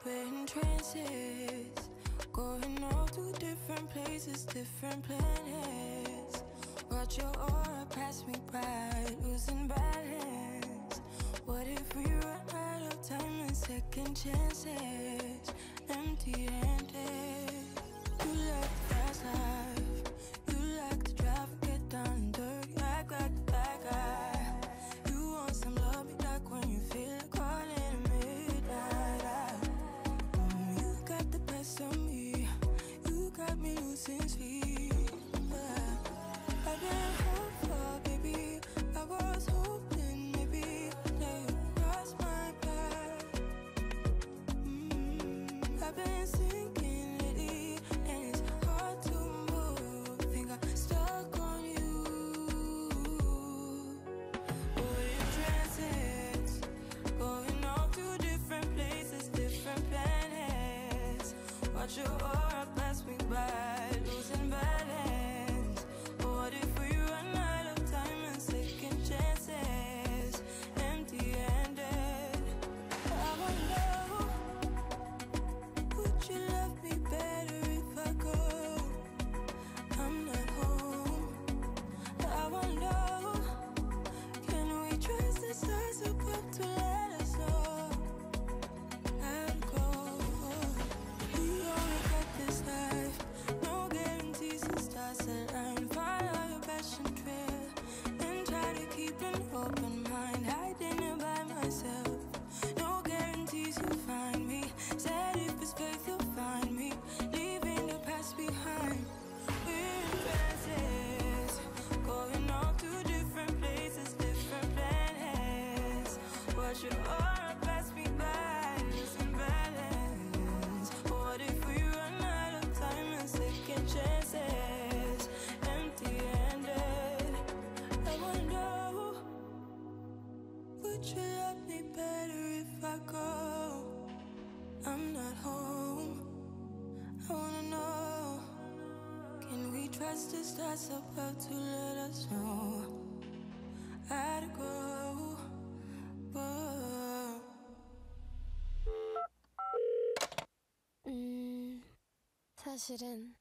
we're in trances, going off to different places, different planets. Watch your aura pass me by, losing balance. What if we run out of time and second chances? Empty-handed. You like the fast life, you like to drive and get down and dirty, act like the bad guy. You want some love, me like when you feel like calling at midnight. You got the best of me, you got me losing sleep. I've been hopeful, baby, I was hoping maybe that you'd cross my path. I've been sinking lately, and it's hard to move. Think I'm stuck on you. We're in trances, going off to different places, different planets. Watch your aura pass me by, losing balance. What if we run out of time and second chances? Empty-handed. I wonder, would you love me better if I go? I'm not home. I wonder, can we trust the stars above to let us know? I'd go. We only got this life, no guarantees and stars align. Follow your passion trail and try to keep an open mind. Hiding it by myself, no guarantees you'll find me. Said if it's faith you'll find me, leaving the past behind. We're in trances, going off to different places, different planets. Watch your aura pass me by, losing balance. What if we run out of time and second chances? Empty-handed. I wonder, would you love me better if I go? I'm not home. I wanna know, can we trust the stars above to let us know? I'd go. 사실은